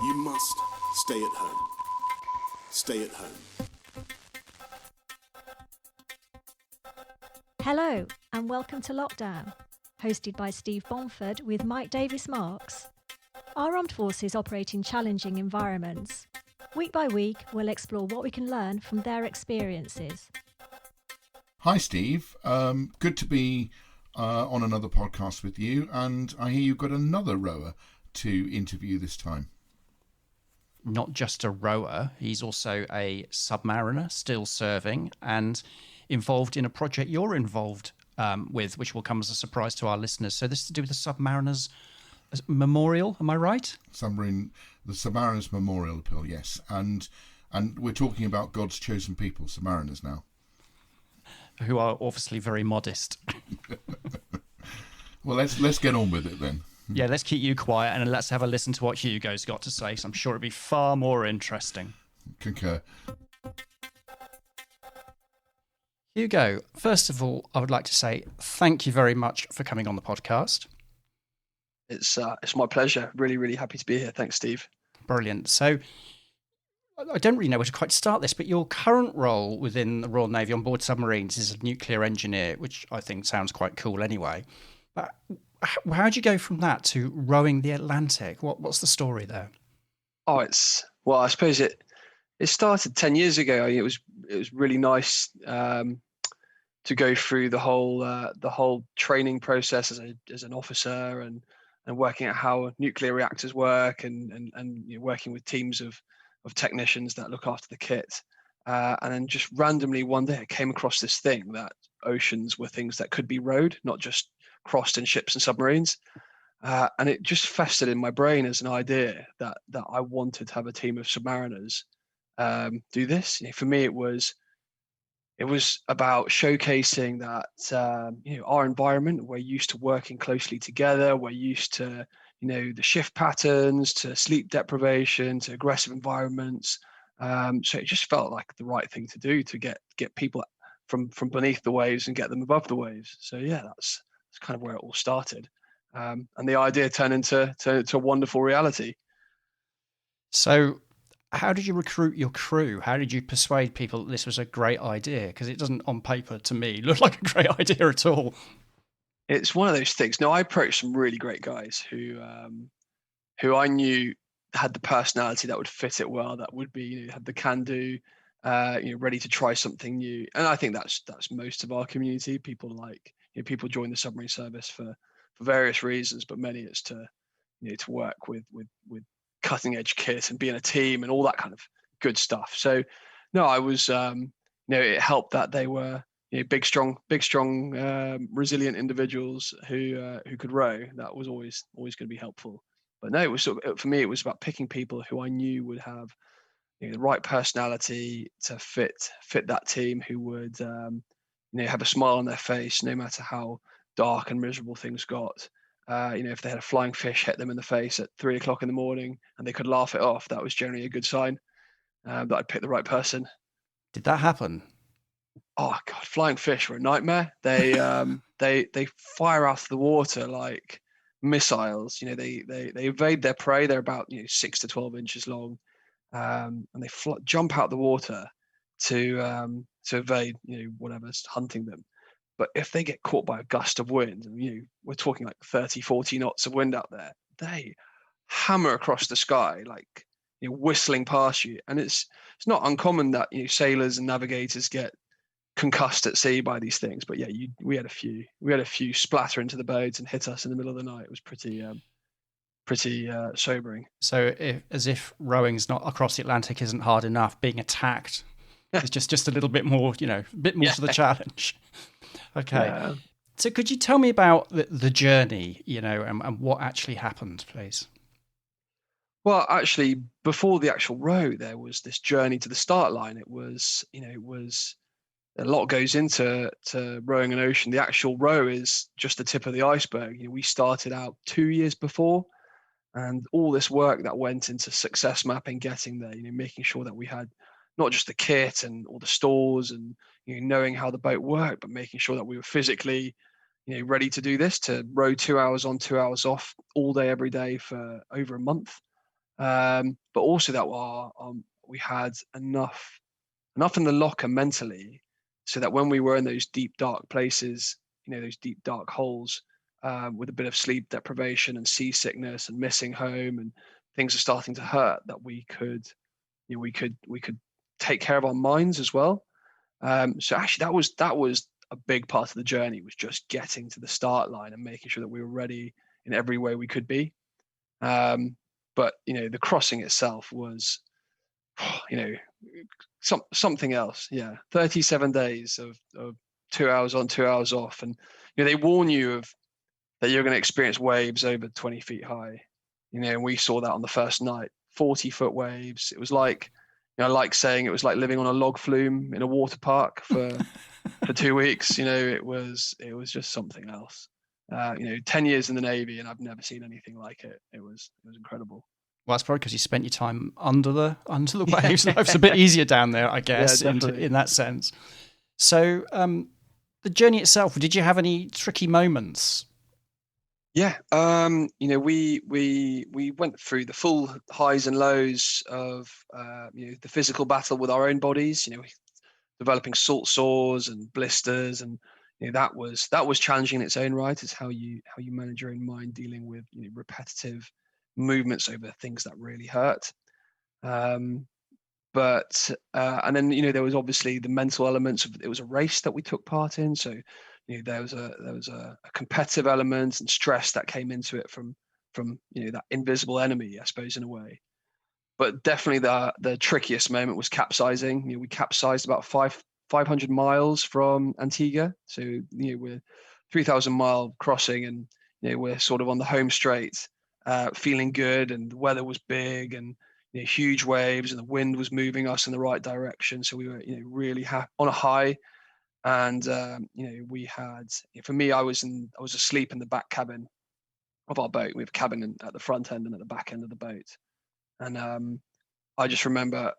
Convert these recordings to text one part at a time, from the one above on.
You must stay at home. Stay at home. Hello, and welcome to Lockdown, hosted by Steve Bomford with Mike Davis-Marks. Our armed forces operate in challenging environments. Week by week, we'll explore what we can learn from their experiences. Hi, Steve. Good to be on another podcast with you, and I hear you've got another rower to interview this time. Not just a rower, he's also a submariner, still serving, and involved in a project you're involved with, which will come as a surprise to our listeners. So this is to do with the Submariners Memorial, am I right? The Submariners Memorial Appeal, yes. And we're talking about God's chosen people, Submariners now. Who are obviously very modest. Well, let's get on with it then. Yeah, let's keep you quiet and let's have a listen to what Hugo's got to say. So I'm sure it'll be far more interesting. Concur. Hugo, first of all, I would like to say thank you very much for coming on the podcast. It's my pleasure. Really, really happy to be here. Thanks, Steve. Brilliant. So I don't really know where to quite start this, but your current role within the Royal Navy on board submarines is a nuclear engineer, which I think sounds quite cool anyway. But how did you go from that to rowing the Atlantic? What's the story there? I suppose it started 10 years ago. It was really nice to go through the whole training process as an officer and working out how nuclear reactors work and working with teams of technicians that look after the kit. And then just randomly one day I came across this thing that oceans were things that could be rowed, not just crossed in ships and submarines. And it just festered in my brain as an idea that I wanted to have a team of submariners do this. For me, it was about showcasing that our environment. We're used to working closely together. We're used to the shift patterns, to sleep deprivation, to aggressive environments. So it just felt like the right thing to do to get people from beneath the waves and get them above the waves. So yeah, that's kind of where it all started. And the idea turned into a wonderful reality. So how did you recruit your crew? How did you persuade people that this was a great idea? Because it doesn't, on paper, to me, look like a great idea at all. It's one of those things. No, I approached some really great guys who I knew had the personality that would fit it well, that would be had the can-do, ready to try something new. And I think that's most of our community. People people join the submarine service for various reasons, but many it's to work with cutting edge kit and being a team and all that kind of good stuff. So no, I was it helped that they were big strong resilient individuals who could row. That was always going to be helpful. But no, it was for me it was about picking people who I knew would have the right personality to fit that team, who would have a smile on their face no matter how dark and miserable things got. If they had a flying fish hit them in the face at 3 o'clock in the morning and they could laugh it off, that was generally a good sign that I'd picked the right person. Did that happen? Oh God, flying fish were a nightmare. They they fire out of the water like missiles. They evade their prey. They're about 6 to 12 inches long, and they jump out the water to evade whatever's hunting them. But if they get caught by a gust of wind, and we're talking like 30, 40 knots of wind out there, they hammer across the sky like whistling past you. And it's not uncommon that sailors and navigators get concussed at sea by these things. But yeah, we had a few splatter into the boats and hit us in the middle of the night. It was pretty sobering. So as if rowing's not across the Atlantic isn't hard enough, being attacked is just a little bit more, to the challenge. Okay. Yeah. So could you tell me about the journey, and what actually happened, please? Well, actually, before the actual row, there was this journey to the start line. It was a lot goes into rowing an ocean. The actual row is just the tip of the iceberg. We started out 2 years before, and all this work that went into success mapping, getting there, making sure that we had not just the kit and all the stores and knowing how the boat worked, but making sure that we were physically ready to do this, to row 2 hours on, 2 hours off all day, every day for over a month. but also that we had enough in the locker mentally, so that when we were in those deep dark places, those deep dark holes, with a bit of sleep deprivation and seasickness and missing home, and things are starting to hurt, that we could take care of our minds as well. So actually, that was a big part of the journey, was just getting to the start line and making sure that we were ready in every way we could be. But the crossing itself was, something else. Yeah, 37 days of 2 hours on, 2 hours off, and they warn you that you're going to experience waves over 20 feet high. And we saw that on the first night, 40-foot waves. It was like, like saying it was like living on a log flume in a water park for 2 weeks. It was just something else. 10 years in the Navy, and I've never seen anything like it. It was incredible. Well, that's probably because you spent your time under the waves. Life's a bit easier down there, I guess, Yeah, in that sense. So, the journey itself, did you have any tricky moments? Yeah, we went through the full highs and lows of the physical battle with our own bodies. Developing salt sores and blisters, and that was challenging in its own right. It's how you manage your own mind dealing with repetitive movements over things that really hurt. But and then there was obviously the mental elements of it. Was a race that we took part in, so there was a competitive element and stress that came into it from that invisible enemy, I suppose, in a way. But definitely the trickiest moment was capsizing. We capsized about 500 miles from Antigua, so we're 3,000-mile crossing, and we're sort of on the home straight, feeling good, and the weather was big, and huge waves, and the wind was moving us in the right direction. So we were really on a high. And we had, for me, I was asleep in the back cabin of our boat. We have a cabin at the front end and at the back end of the boat. And I just remember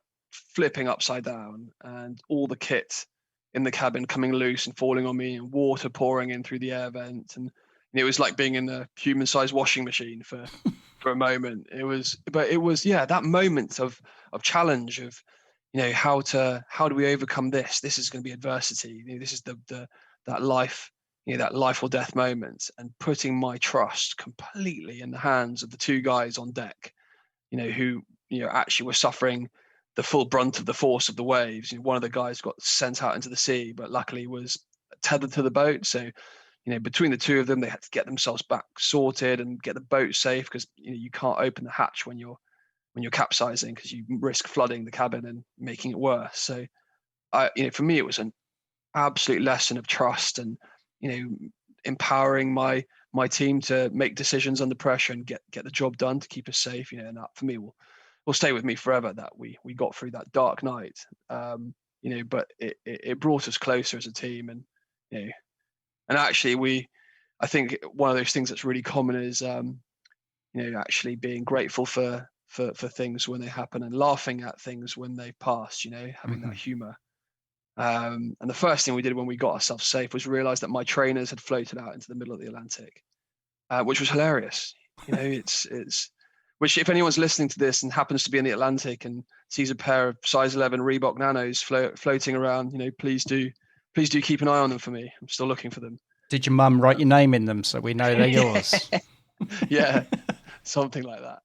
flipping upside down, and all the kit in the cabin coming loose and falling on me, and water pouring in through the air vent. And it was like being in a human-sized washing machine for a moment. It was that moment of challenge, of how do we overcome this? This is going to be adversity. This is that life, that life or death moment, and putting my trust completely in the hands of the two guys on deck, who actually were suffering the full brunt of the force of the waves. One of the guys got sent out into the sea, but luckily was tethered to the boat. So between the two of them, they had to get themselves back sorted and get the boat safe, because you can't open the hatch when you're capsizing, because you risk flooding the cabin and making it worse. So for me, it was an absolute lesson of trust, and empowering my team to make decisions under pressure and get the job done to keep us safe. And that for me will stay with me forever, that we got through that dark night. But it brought us closer as a team, and and actually I think one of those things that's really common is actually being grateful for things when they happen, and laughing at things when they pass, having that humor. And the first thing we did when we got ourselves safe was realize that my trainers had floated out into the middle of the Atlantic, which was hilarious. It's which, if anyone's listening to this and happens to be in the Atlantic and sees a pair of size 11 Reebok Nanos floating around, please do keep an eye on them for me. I'm still looking for them. Did your mum write your name in them so we know they're yours? Yeah, something like that.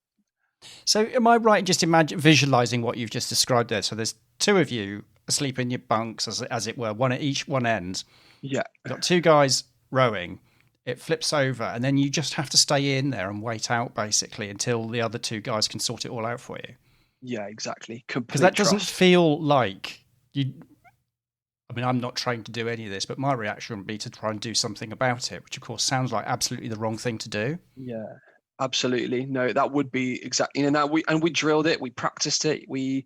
So am I right in just visualizing what you've just described there? So there's two of you asleep in your bunks, as it were, one at each one end. Yeah. You've got two guys rowing. It flips over, and then you just have to stay in there and wait out, basically, until the other two guys can sort it all out for you. Yeah, exactly. Because that doesn't feel like you... I mean, I'm not trained to do any of this, but my reaction would be to try and do something about it, which, of course, sounds like absolutely the wrong thing to do. Yeah, absolutely. No, that would be exactly... we drilled it, we practiced it, we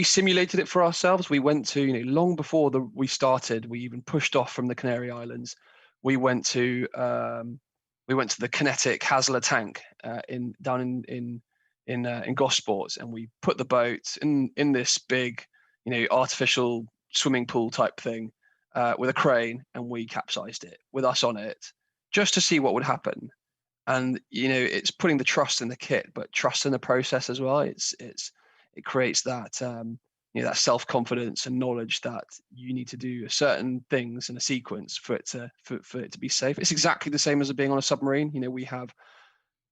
simulated it for ourselves. We went to, long before we started, we even pushed off from the Canary Islands. We went to the kinetic Hasler tank down in Gosport, and we put the boat in this big, artificial swimming pool type thing with a crane, and we capsized it with us on it, just to see what would happen. And it's putting the trust in the kit, but trust in the process as well. It creates that that self-confidence and knowledge that you need to do certain things in a sequence for it to be safe. It's exactly the same as being on a submarine. We have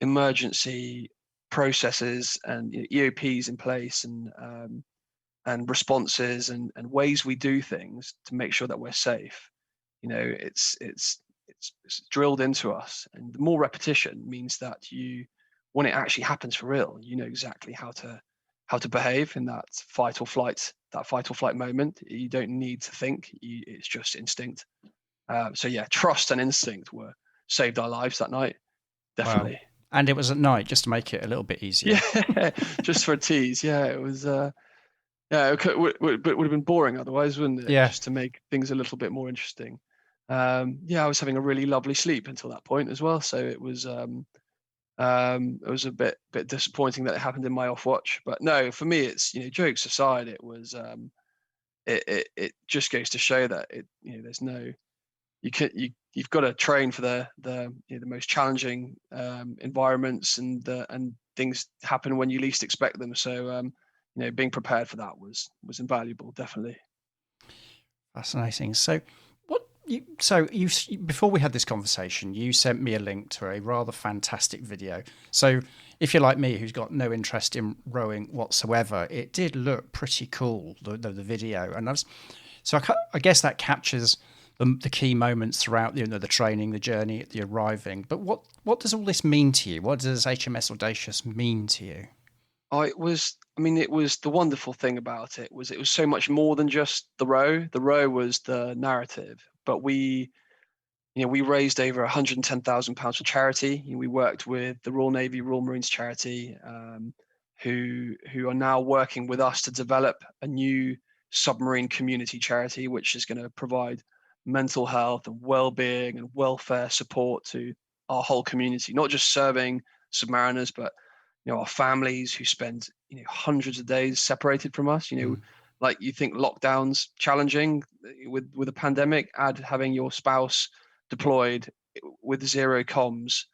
emergency processes and EOPs in place, and responses and ways we do things to make sure that we're safe. It's drilled into us, and the more repetition means that when it actually happens for real, you know exactly how to behave in that fight or flight moment. You don't need to think; it's just instinct. So yeah, trust and instinct saved our lives that night, definitely. Wow. And it was at night, just to make it a little bit easier. Yeah, just for a tease. Yeah, it was. Yeah, it would have been boring otherwise, wouldn't it? Yeah. Just to make things a little bit more interesting. Yeah, I was having a really lovely sleep until that point as well. So it was a bit disappointing that it happened in my off watch. But no, for me, it's jokes aside, it was it just goes to show that there's no you've got to train for the most challenging environments, and things happen when you least expect them. So being prepared for that was invaluable, definitely. Fascinating. So before we had this conversation, you sent me a link to a rather fantastic video. So if you're like me, who's got no interest in rowing whatsoever, it did look pretty cool, the video. And I guess that captures the key moments throughout the training, the journey, the arriving. But what does all this mean to you? What does HMS Audacious mean to you? It was the wonderful thing about it was so much more than just the row. The row was the narrative, but we raised over £110,000 for charity. We worked with the Royal Navy, Royal Marines charity, who are now working with us to develop a new submarine community charity, which is going to provide mental health and well-being and welfare support to our whole community, not just serving submariners, but our families who spend hundreds of days separated from us. Like, you think lockdown's challenging with a pandemic, add having your spouse deployed with zero comms,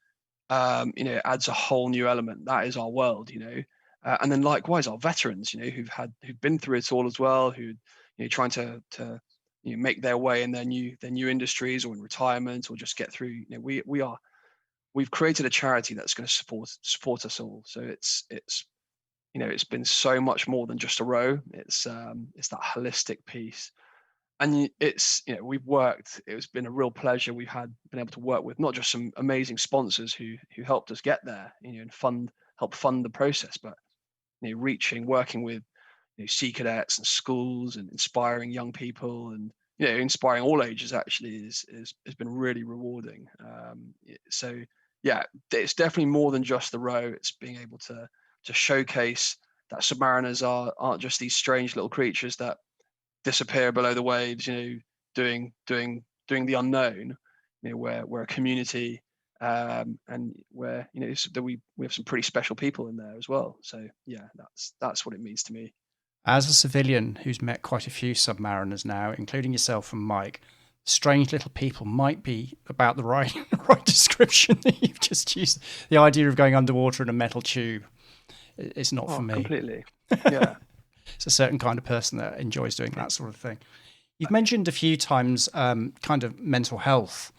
adds a whole new element. That is our world, and then likewise our veterans, who've been through it all as well, who trying to make their way in their new industries or in retirement or just get through. We've created a charity that's going to support us all. So it's been so much more than just a row. It's that holistic piece, and we've worked. It's been a real pleasure. We've been able to work with not just some amazing sponsors who helped us get there, and help fund the process, but working with sea cadets and schools and inspiring young people, and inspiring all ages actually has been really rewarding. So yeah, it's definitely more than just the row. It's being able to showcase that submariners aren't just these strange little creatures that disappear below the waves, doing the unknown. We're a community, and where that we have some pretty special people in there as well. So yeah, that's what it means to me. As a civilian who's met quite a few submariners now, including yourself and Mike, strange little people might be about the right description that you've just used. The idea of going underwater in a metal tube is not for me. Completely. Yeah. It's a certain kind of person that enjoys doing that sort of thing. You've mentioned a few times kind of mental health,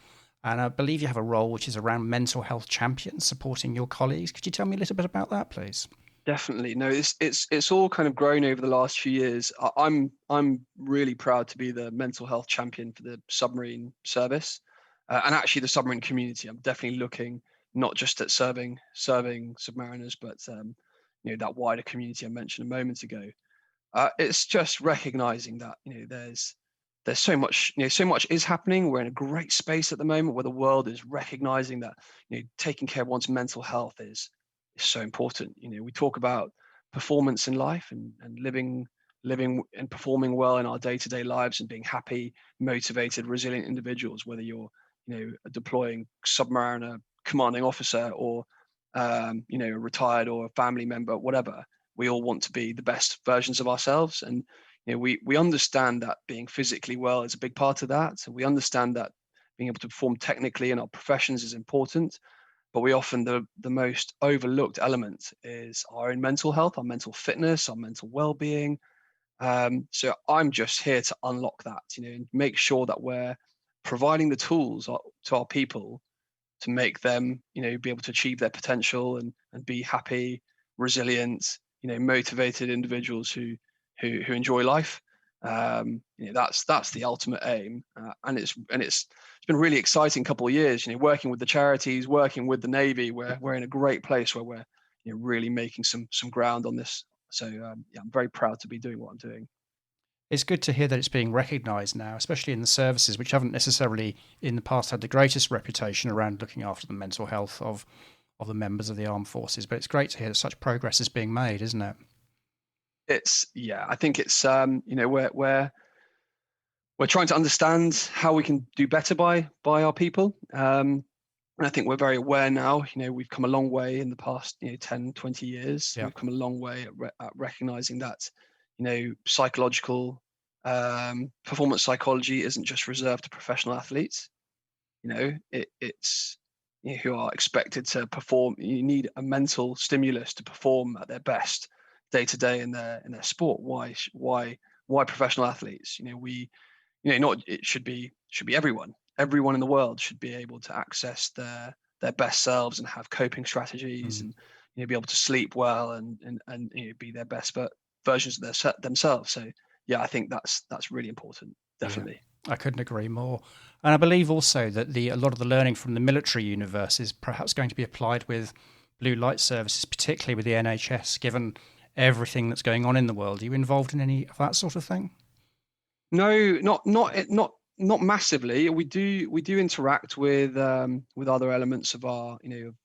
and I believe you have a role which is around mental health champions supporting your colleagues. Could you tell me a little bit about that, please? Definitely. No, it's all kind of grown over the last few years. I'm really proud to be the mental health champion for the submarine service, and actually the submarine community. I'm definitely looking not just at serving submariners, but that wider community I mentioned a moment ago. It's just recognizing that there's so much is happening. We're in a great space at the moment where the world is recognizing that taking care of one's mental health is so important. We talk about performance in life and living and performing well in our day-to-day lives and being happy, motivated, resilient individuals, whether you're a deploying submariner commanding officer or a retired or a family member, whatever. We all want to be the best versions of ourselves, and we understand that being physically well is a big part of that. So we understand that being able to perform technically in our professions is important, but we often the most overlooked element is our own mental health, our mental fitness, our mental well-being. So I'm just here to unlock that, and make sure that we're providing the tools to our people to make them, be able to achieve their potential and be happy, resilient, motivated individuals who enjoy life. That's the ultimate aim, and it's been a really exciting couple of years. Working with the charities, working with the Navy, we're in a great place where we're really making some ground on this. So I'm very proud to be doing what I'm doing. It's good to hear that it's being recognised now, especially in the services, which haven't necessarily in the past had the greatest reputation around looking after the mental health of the members of the armed forces. But it's great to hear that such progress is being made, isn't it? I think it's we're trying to understand how we can do better by our people. And I think we're very aware now, we've come a long way in the past, 10, 20 years. Yeah. We've come a long way at recognizing that, psychological performance psychology isn't just reserved to professional athletes. It's who are expected to perform. You need a mental stimulus to perform at their best day to day in their sport. Why professional athletes? It should be everyone. Everyone in the world should be able to access their best selves and have coping strategies and be able to sleep well and be their best versions of themselves. So I think that's really important. Definitely. Yeah, I couldn't agree more. And I believe also that a lot of the learning from the military universe is perhaps going to be applied with blue light services, particularly with the NHS, given everything that's going on in the world. Are you involved in any of that sort of thing? No, not massively. We do interact with other elements of our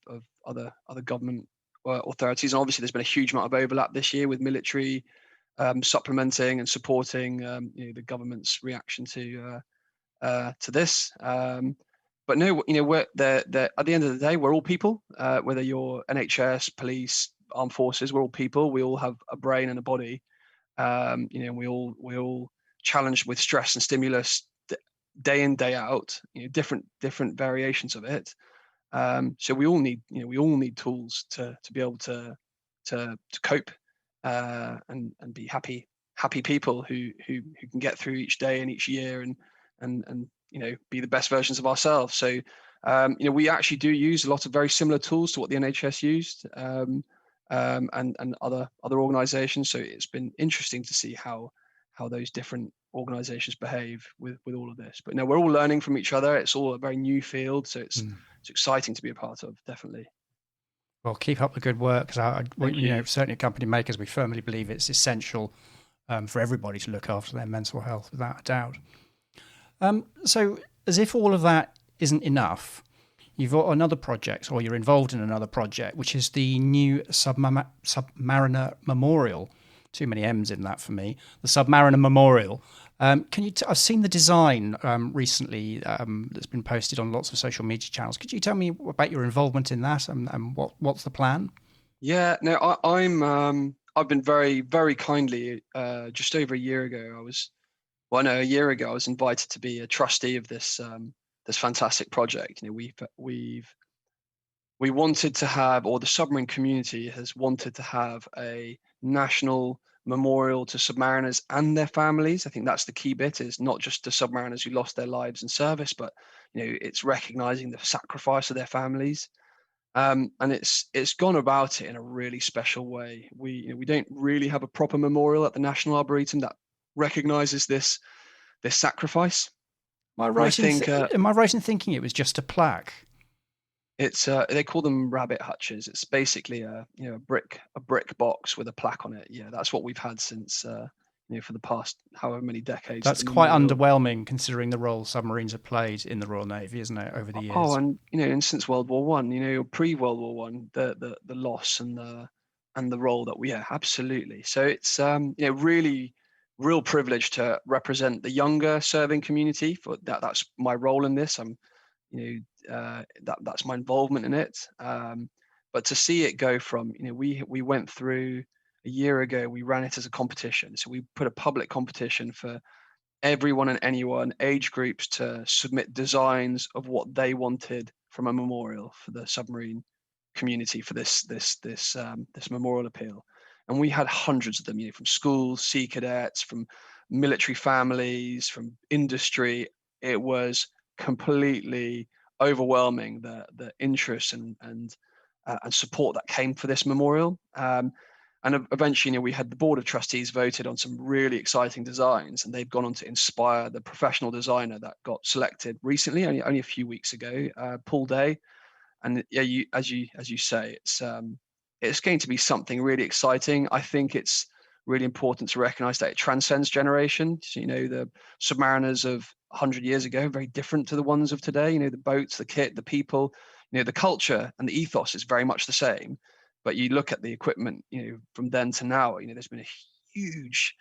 of other government authorities, and obviously there's been a huge amount of overlap this year with military supplementing and supporting the government's reaction to this. But no, we're at the end of the day, we're all people. Whether you're NHS, police, armed forces, we're all people. We all have a brain and a body. We all challenged with stress and stimulus day in, day out. Different variations of it. So we all need tools to be able to cope and be happy people who can get through each day and each year and be the best versions of ourselves. So we actually do use a lot of very similar tools to what the NHS used and other organisations. So it's been interesting to see how those different organisations behave with all of this. But no, we're all learning from each other. It's all a very new field, so it's exciting to be a part of. Definitely. Well, keep up the good work, because certainly at Company Makers, we firmly believe it's essential for everybody to look after their mental health, without a doubt. So, as if all of that isn't enough, you've got another project, or you're involved in another project, which is the new Submariner Memorial. Too many M's in that for me. The Submariner Memorial. Can you? I've seen the design recently that's been posted on lots of social media channels. Could you tell me about your involvement in that and what's the plan? Yeah, no, I've been very, very kindly just over a year ago. A year ago I was invited to be a trustee of this fantastic project. We wanted to have, or the submarine community has wanted to have, a national memorial to submariners and their families. I think that's the key bit, is not just the submariners who lost their lives in service, but it's recognizing the sacrifice of their families. And it's gone about it in a really special way. We don't really have a proper memorial at the National Arboretum that recognizes this sacrifice. Am I right in thinking it was just a plaque? It's they call them rabbit hutches. It's basically a brick box with a plaque on it. Yeah, that's what we've had since for the past however many decades. That's quite underwhelming, considering the role submarines have played in the Royal Navy, isn't it, over the years? Oh, and and since World War One, pre-World War One, the loss and the role that we have, absolutely. So it's really real privilege to represent the younger serving community. For that's my role in this. I'm that's my involvement in it. But to see it go from, we went through a year ago, we ran it as a competition. So we put a public competition for everyone and anyone, age groups, to submit designs of what they wanted from a memorial for the submarine community for this memorial appeal. And we had hundreds of them, from schools, sea cadets, from military families, from industry. It was completely overwhelming, the interest and support that came for this memorial. And eventually, we had the board of trustees voted on some really exciting designs, and they've gone on to inspire the professional designer that got selected recently, only a few weeks ago, Paul Day. And yeah, as you say, it's going to be something really exciting. I think it's really important to recognise that it transcends generations. The submariners of 100 years ago very different to the ones of today. The boats, the kit, the people, the culture and the ethos is very much the same. But you look at the equipment, from then to now, there's been a huge,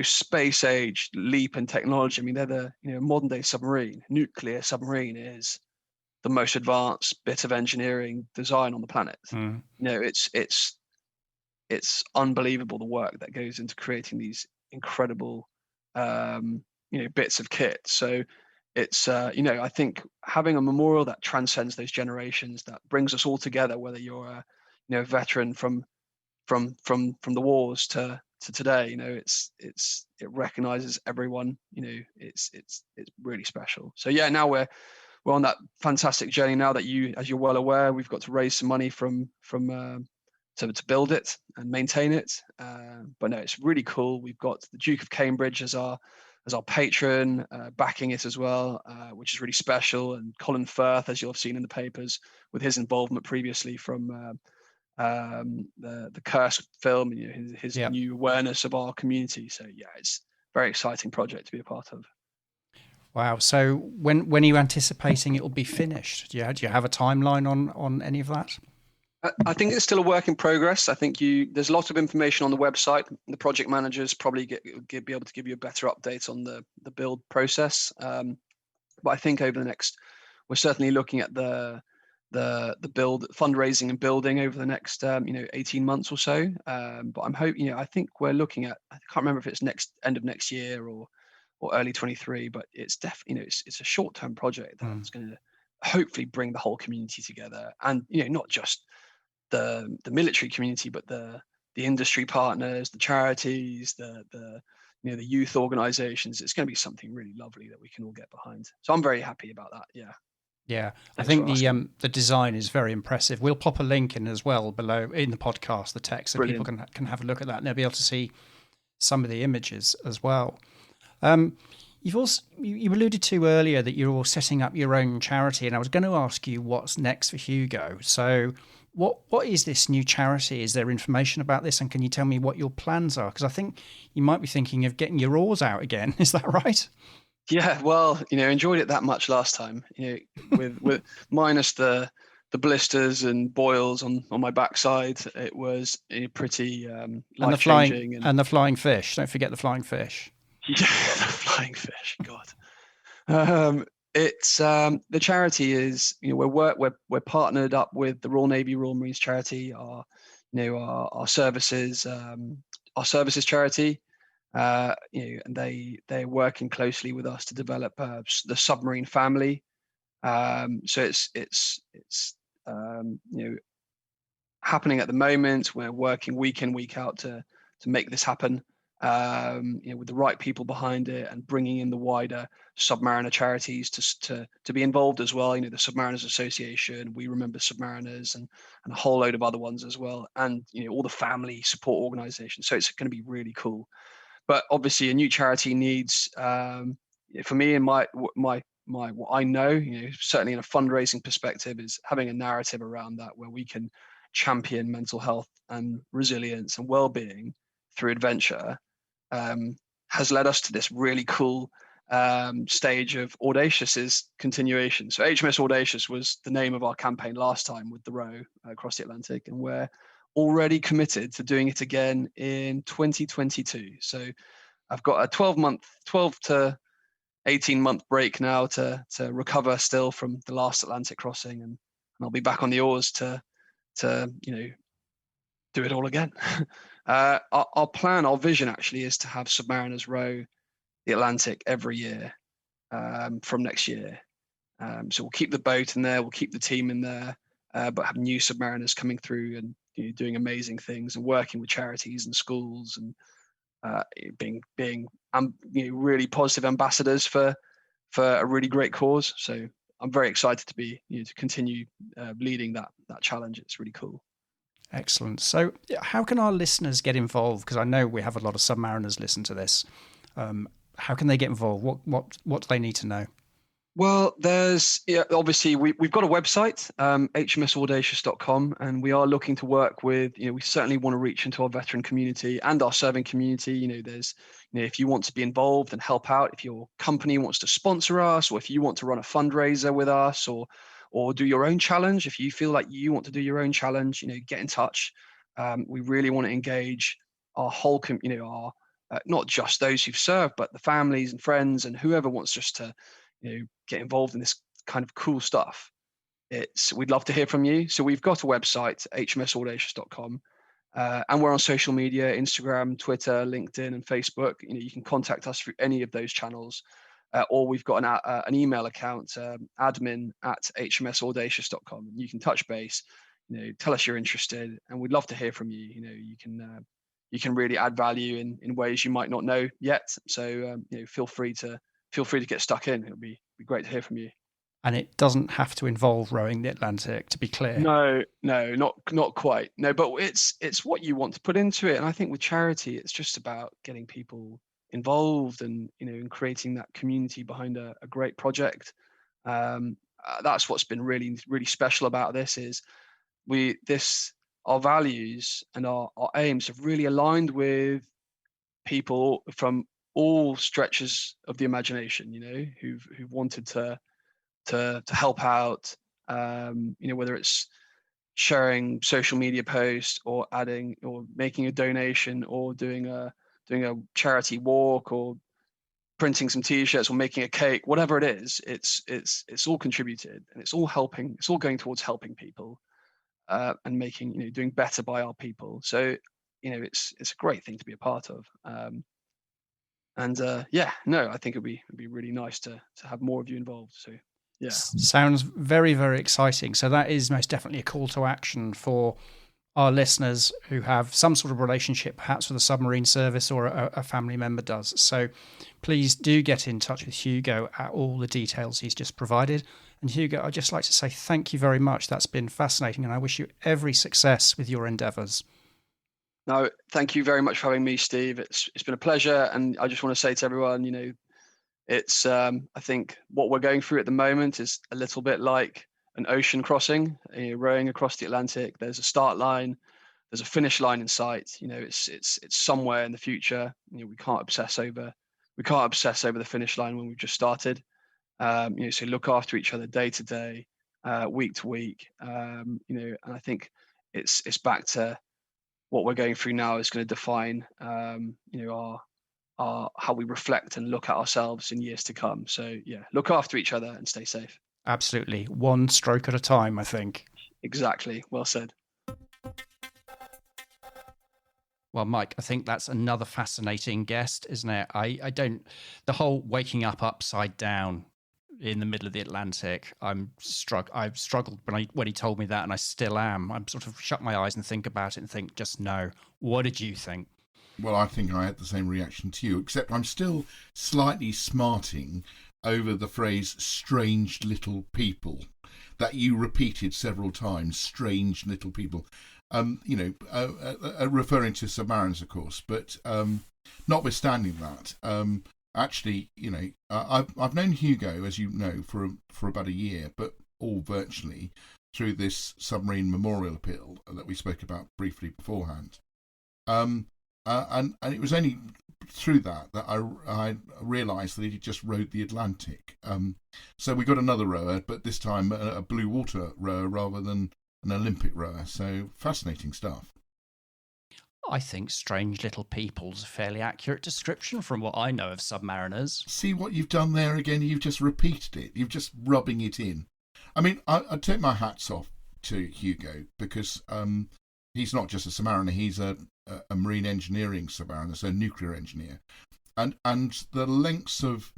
space age leap in technology. I mean, they're the, modern day submarine, nuclear submarine is the most advanced bit of engineering design on the planet. It's unbelievable the work that goes into creating these incredible, bits of kit. So it's, I think having a memorial that transcends those generations, that brings us all together, whether you're a veteran from the wars to today, it recognizes everyone. It's really special. So yeah, now we're on that fantastic journey now that as you're well aware, we've got to raise some money to build it and maintain it. But no, it's really cool. We've got the Duke of Cambridge as our patron, backing it as well, which is really special. And Colin Firth, as you'll have seen in the papers, with his involvement previously from the Curse film, his new awareness of our community. So yeah, it's a very exciting project to be a part of. Wow. So when are you anticipating it will be finished? Do you have a timeline on any of that? I think it's still a work in progress. I think there's a lot of information on the website. The project managers probably be able to give you a better update on the build process. But I think over the next, we're certainly looking at the build, fundraising and building over the next 18 months or so. But I'm hoping, I think we're looking at, I can't remember if it's end of next year or early 23, but it's definitely, it's a short-term project that's going to hopefully bring the whole community together, and not just the military community, but the industry partners, the charities, the youth organizations. It's going to be something really lovely that we can all get behind. So I'm very happy about that. Yeah, I think the design is very impressive. We'll pop a link in as well below in the podcast, the text, so Brilliant. People can have a look at that, and they'll be able to see some of the images as well. You alluded to earlier that you're all setting up your own charity, and I was going to ask you what's next for Hugo. So what is this new charity? Is there information about this, and can you tell me what your plans are? Because I think you might be thinking of getting your oars out again. Is that right? Yeah, well, enjoyed it that much last time, with minus the blisters and boils on my backside. It was pretty life-changing. And the flying fish. Don't forget the flying fish. Yeah, the flying fish. God. It's the charity is, we're partnered up with the Royal Navy Royal Marines charity, our services charity. And they're working closely with us to develop the submarine family. So it's happening at the moment. We're working week in, week out to make this happen. With the right people behind it, and bringing in the wider Submariner charities to be involved as well. The Submariners Association, We Remember Submariners, and a whole load of other ones as well, and all the family support organizations. So it's going to be really cool. But obviously, a new charity needs, for me and my what I know, certainly in a fundraising perspective, is having a narrative around that where we can champion mental health and resilience and well-being through adventure. Has led us to this really cool stage of Audacious's continuation. So HMS Audacious was the name of our campaign last time with the row across the Atlantic, and we're already committed to doing it again in 2022. So I've got a 12 to 18-month break now to recover still from the last Atlantic crossing, and I'll be back on the oars to do it all again. Our plan, our vision actually is to have Submariners Row the Atlantic every year from next year. So we'll keep the boat in there, we'll keep the team in there, but have new submariners coming through and doing amazing things and working with charities and schools and being really positive ambassadors for a really great cause. So I'm very excited to be to continue leading that challenge. It's really cool. Excellent. So how can our listeners get involved? Because I know we have a lot of submariners listen to this. How can they get involved? What do they need to know? Well, there's obviously we've got a website, hmsaudacious.com, and we are looking to work with, we certainly want to reach into our veteran community and our serving community. There's, if you want to be involved and help out, if your company wants to sponsor us, or if you want to run a fundraiser with us, or do your own challenge, if you feel like you want to do your own challenge, get in touch. We really want to engage our whole, not just those who've served, but the families and friends and whoever wants just to, get involved in this kind of cool stuff. We'd love to hear from you. So we've got a website, hmsaudacious.com, and we're on social media, Instagram, Twitter, LinkedIn, and Facebook. You can contact us through any of those channels, or we've got an email account, admin@hmsaudacious.com. You can touch base, tell us you're interested, and we'd love to hear from you. You can really add value in ways you might not know yet. So feel free to get stuck in. It'll be great to hear from you. And it doesn't have to involve rowing the Atlantic, to be clear. No, not quite. No, but it's what you want to put into it. And I think with charity, it's just about getting people involved and and creating that community behind a great project. That's what's been really, really special about this is our values and our aims have really aligned with people from all stretches of the imagination, who've wanted to help out, whether it's sharing social media posts or adding or making a donation or doing a charity walk or printing some t-shirts or making a cake, whatever it is, it's all contributed and it's all helping. It's all going towards helping people and making, doing better by our people. So, it's a great thing to be a part of. I think it'd be really nice to have more of you involved. So, yeah. Sounds very, very exciting. So that is most definitely a call to action for our listeners who have some sort of relationship, perhaps with a submarine service or a family member does. So please do get in touch with Hugo at all the details he's just provided. And Hugo, I'd just like to say thank you very much. That's been fascinating, and I wish you every success with your endeavours. No, thank you very much for having me, Steve. It's been a pleasure, and I just want to say to everyone, it's I think what we're going through at the moment is a little bit like an ocean crossing, rowing across the Atlantic. There's a start line, there's a finish line in sight. It's somewhere in the future. We can't obsess over the finish line when we've just started. So look after each other day to day, week to week. And I think it's back to what we're going through now is going to define, our how we reflect and look at ourselves in years to come. So yeah, look after each other and stay safe. Absolutely. One stroke at a time, I think. Exactly. Well said. Well, Mike, I think that's another fascinating guest, isn't it? The whole waking up upside down in the middle of the Atlantic, I've struggled when he told me that, and I still am. I'm sort of shut my eyes and think about it and think, just no. What did you think? Well, I think I had the same reaction to you, except I'm still slightly smarting over the phrase strange little people that you repeated several times, strange little people. Referring to submariners, of course, but notwithstanding that, actually, I've known Hugo, as you know, for about a year, but all virtually through this submarine memorial appeal that we spoke about briefly beforehand. And it was only through that I realised that he just rowed the Atlantic. So we got another rower, but this time a blue water rower rather than an Olympic rower. So fascinating stuff. I think strange little people's a fairly accurate description from what I know of submariners. See what you've done there again? You've just repeated it. You're just rubbing it in. I mean, I take my hats off to Hugo because he's not just a submariner. He's a marine engineering submariner, so a nuclear engineer. and the lengths of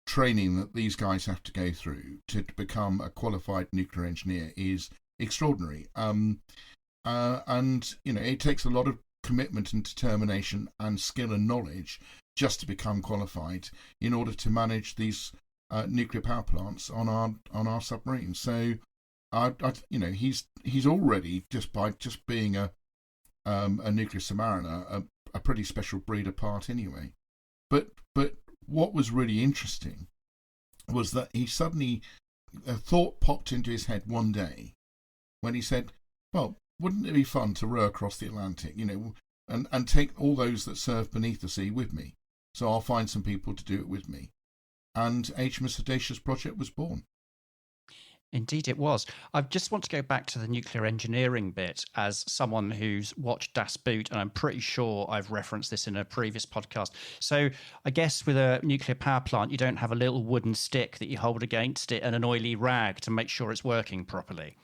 training that these guys have to go through to become a qualified nuclear engineer is extraordinary. And it takes a lot of commitment and determination and skill and knowledge just to become qualified in order to manage these nuclear power plants on our submarines. So, he's already just by being a nuclear submariner a pretty special breed apart anyway. But what was really interesting was that he suddenly a thought popped into his head one day when he said, "Well, wouldn't it be fun to row across the Atlantic, and take all those that serve beneath the sea with me? So I'll find some people to do it with me." And HMS Audacious project was born. Indeed, it was. I just want to go back to the nuclear engineering bit as someone who's watched Das Boot, and I'm pretty sure I've referenced this in a previous podcast. So I guess with a nuclear power plant, you don't have a little wooden stick that you hold against it and an oily rag to make sure it's working properly.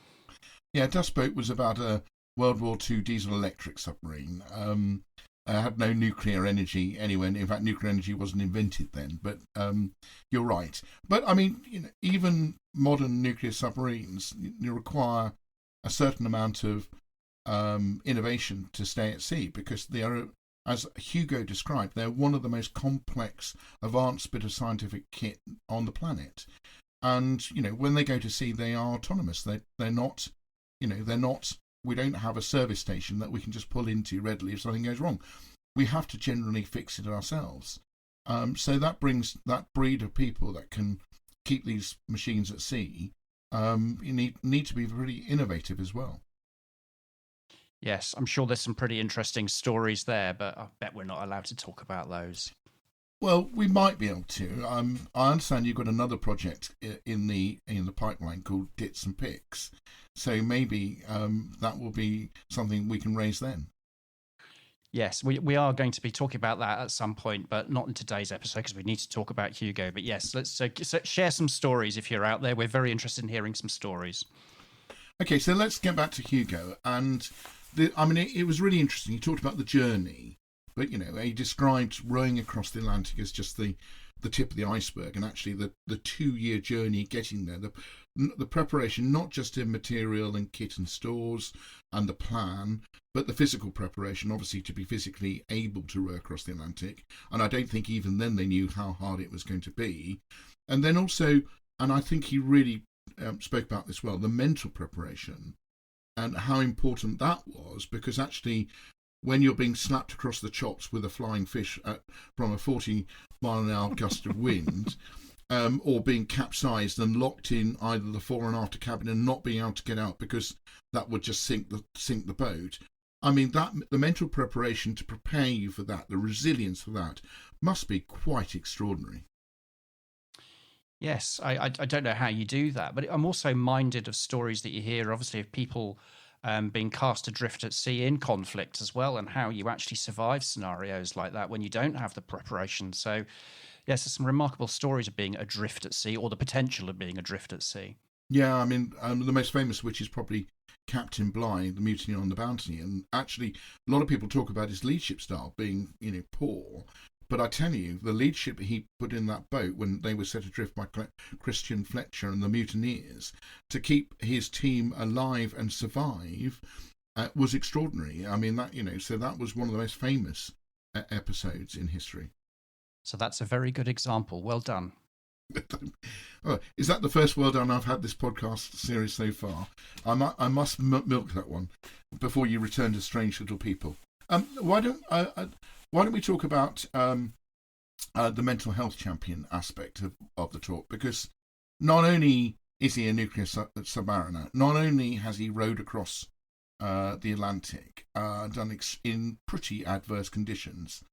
Yeah, Das Boot was about a World War II diesel-electric submarine. Had no nuclear energy anyway. In fact, nuclear energy wasn't invented then. But you're right. But I mean, even modern nuclear submarines require a certain amount of innovation to stay at sea, because they are, as Hugo described, they're one of the most complex, advanced bit of scientific kit on the planet. And when they go to sea, they are autonomous. They're not. They're not. We don't have a service station that we can just pull into readily if something goes wrong. We have to generally fix it ourselves. So that brings that breed of people that can keep these machines at sea. You need to be really innovative as well. Yes, I'm sure there's some pretty interesting stories there, but I bet we're not allowed to talk about those. Well, we might be able to. I understand you've got another project in the pipeline called Dits and Picks. So maybe that will be something we can raise then. Yes, we are going to be talking about that at some point, but not in today's episode because we need to talk about Hugo. But yes, let's share some stories if you're out there. We're very interested in hearing some stories. Okay, so let's get back to Hugo. And it was really interesting. He talked about the journey, but he described rowing across the Atlantic as just the tip of the iceberg, and actually the 2-year journey getting there. The preparation, not just in material and kit and stores and the plan, but the physical preparation, obviously, to be physically able to row across the Atlantic. And I don't think even then they knew how hard it was going to be. And then also, and I think he really spoke about this well, the mental preparation and how important that was, because actually when you're being slapped across the chops with a flying fish from a 40-mile-an-hour gust of wind, or being capsized and locked in either the fore and after cabin and not being able to get out because that would just sink the boat. I mean, the mental preparation to prepare you for that, the resilience for that, must be quite extraordinary. Yes, I don't know how you do that, but I'm also minded of stories that you hear, obviously, of people being cast adrift at sea in conflict as well, and how you actually survive scenarios like that when you don't have the preparation. So, yes, there's some remarkable stories of being adrift at sea, or the potential of being adrift at sea. Yeah, I mean, the most famous which is probably Captain Bligh, the mutiny on the Bounty, and actually a lot of people talk about his leadership style being, poor. But I tell you, the leadership he put in that boat when they were set adrift by Christian Fletcher and the mutineers to keep his team alive and survive was extraordinary. I mean, so that was one of the most famous episodes in history. So that's a very good example. Well done. Oh, is that the first well done I've had this podcast series so far? I must milk that one before you return to Strange Little People. Why don't we talk about the mental health champion aspect of the talk? Because not only is he a nuclear submariner, not only has he rowed across the Atlantic, done in pretty adverse conditions,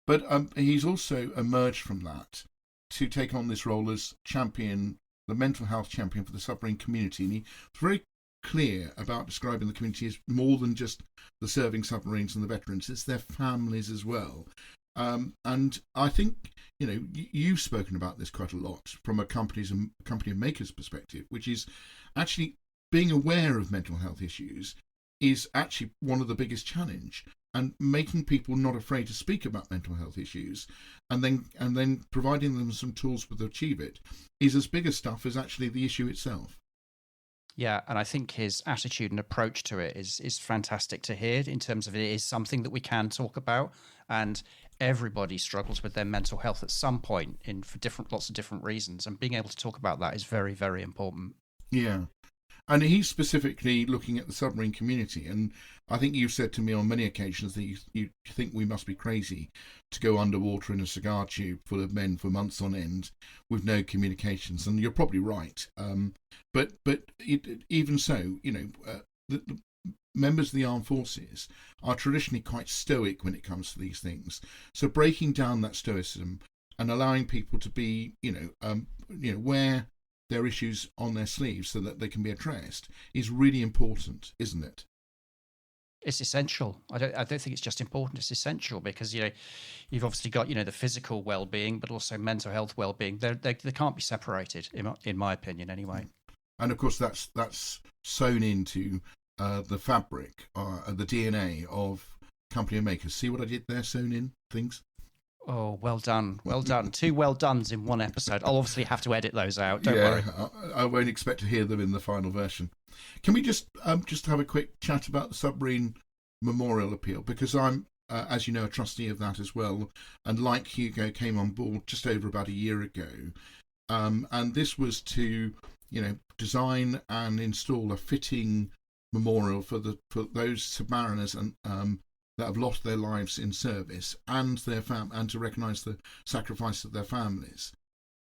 but he's also emerged from that to take on this role as champion, the mental health champion for the submarine community. And he's very clear about describing the community as more than just the serving submarines and the veterans. It's their families as well. And I think, you've spoken about this quite a lot from a company maker's perspective, which is actually being aware of mental health issues is actually one of the biggest challenge. And making people not afraid to speak about mental health issues, and then providing them some tools to achieve it, is as big a stuff as actually the issue itself. Yeah, and I think his attitude and approach to it is fantastic to hear, in terms of it is something that we can talk about, and everybody struggles with their mental health at some point for lots of different reasons, and being able to talk about that is very, very important. Yeah. And he's specifically looking at the submarine community. And I think you've said to me on many occasions that you think we must be crazy to go underwater in a cigar tube full of men for months on end with no communications. And you're probably right. But even so, the members of the armed forces are traditionally quite stoic when it comes to these things. So breaking down that stoicism and allowing people to be, wear their issues on their sleeves so that they can be addressed is really important, isn't it? It's essential. I don't think it's just important. It's essential because you've obviously got the physical well-being, but also mental health well-being. They can't be separated, in my opinion, anyway. And of course, that's sewn into the fabric, the DNA of company makers. See what I did there? Sewn in things. Oh, well done. Well done. 2 well dones in one episode. I'll obviously have to edit those out. Don't worry. I won't expect to hear them in the final version. Can we just have a quick chat about the submarine memorial appeal? Because I'm, as you know, a trustee of that as well. And like Hugo, came on board just over about a year ago. And this was to, design and install a fitting memorial for those submariners and that have lost their lives in service, and and to recognise the sacrifice of their families,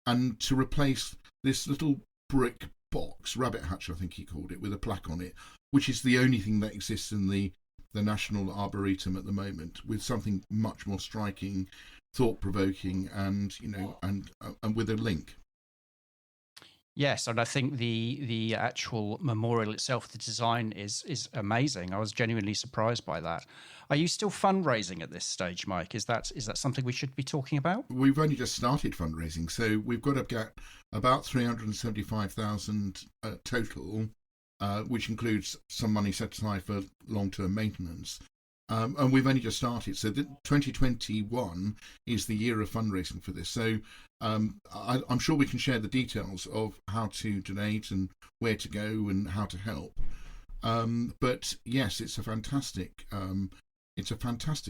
and to replace this little brick box, rabbit hutch I think he called it, with a plaque on it, which is the only thing that exists in the National Arboretum at the moment, with something much more striking, thought-provoking, and with a link. Yes, and I think the actual memorial itself, the design is amazing. I was genuinely surprised by that. Are you still fundraising at this stage, Mike? Is that something we should be talking about? We've only just started fundraising, so we've got to get about 375,000 total, which includes some money set aside for long-term maintenance. And we've only just started, so 2021 is the year of fundraising for this. So I'm sure we can share the details of how to donate and where to go and how to help. But yes, it's a fantastic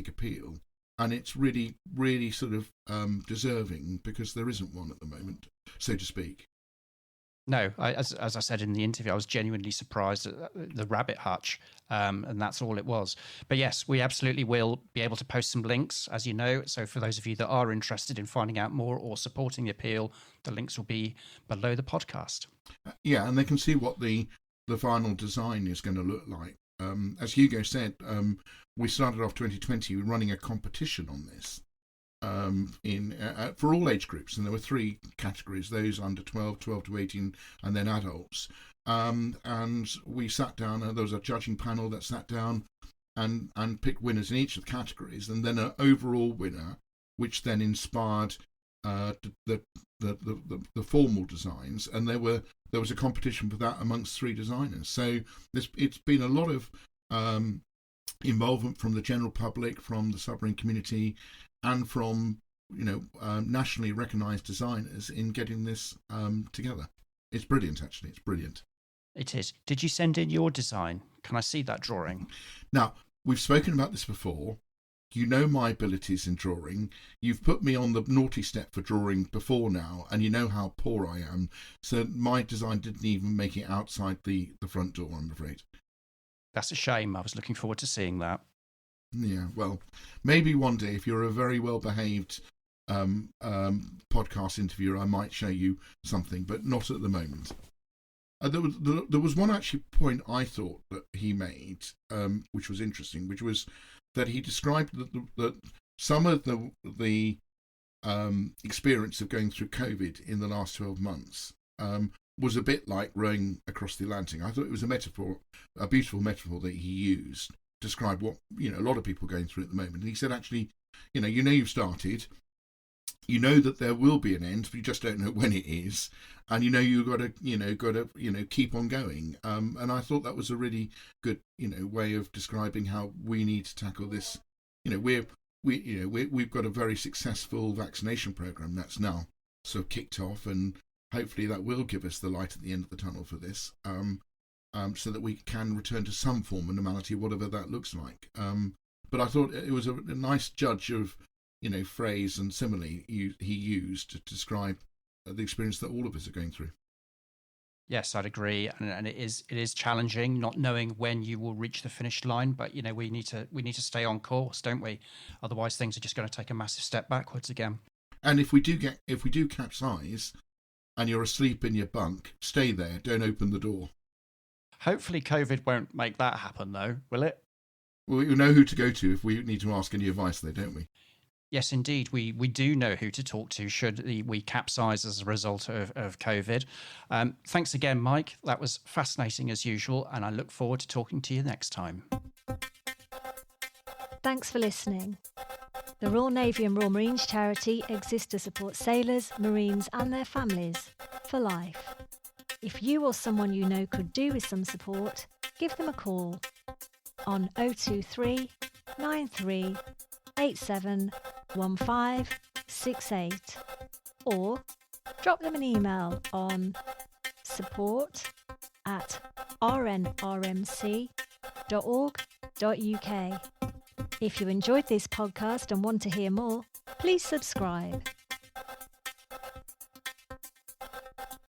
appeal, and it's really, really sort of deserving, because there isn't one at the moment, so to speak. No, as I said in the interview, I was genuinely surprised at the rabbit hutch, and that's all it was. But yes, we absolutely will be able to post some links, as you know. So for those of you that are interested in finding out more or supporting the appeal, the links will be below the podcast. Yeah, and they can see what the final design is going to look like. As Hugo said, we started off 2020 running a competition on this. For all age groups, and there were 3 categories: those under 12 to 18, and then adults. And we sat down, and there was a judging panel that sat down and picked winners in each of the categories, and then an overall winner, which then inspired the formal designs. And there was a competition for that amongst 3 designers. So it's been a lot of involvement from the general public, from the submarine community, and from nationally recognised designers in getting this together. It's brilliant, actually. It's brilliant. It is. Did you send in your design? Can I see that drawing? Now, we've spoken about this before. You know my abilities in drawing. You've put me on the naughty step for drawing before now, and you know how poor I am. So my design didn't even make it outside the front door, I'm afraid. That's a shame. I was looking forward to seeing that. Yeah, well, maybe one day, if you're a very well-behaved podcast interviewer, I might show you something, but not at the moment. There was one actually point I thought that he made, which was interesting, which was that he described that some of the experience of going through COVID in the last 12 months was a bit like rowing across the Atlantic. I thought it was a beautiful metaphor that he used. Describe what a lot of people are going through at the moment. And he said, actually, you've started, you know that there will be an end, but you just don't know when it is, and you've got to keep on going. And I thought that was a really good way of describing how we need to tackle this. We've got a very successful vaccination program that's now sort of kicked off, and hopefully that will give us the light at the end of the tunnel for this, so that we can return to some form of normality, whatever that looks like. But I thought it was a nice judge of phrase and simile he used to describe the experience that all of us are going through. Yes, I'd agree, and it is challenging not knowing when you will reach the finish line. But we need to stay on course, don't we? Otherwise, things are just going to take a massive step backwards again. And if we do capsize, and you're asleep in your bunk, stay there. Don't open the door. Hopefully, COVID won't make that happen, though, will it? Well, we know who to go to if we need to ask any advice, though, don't we? Yes, indeed. We do know who to talk to should we capsize as a result of COVID. Thanks again, Mike. That was fascinating as usual, and I look forward to talking to you next time. Thanks for listening. The Royal Navy and Royal Marines charity exists to support sailors, Marines and their families for life. If you or someone you know could do with some support, give them a call on 023 93 87 1568 or drop them an email on support@rnrmc.org.uk. If you enjoyed this podcast and want to hear more, please subscribe.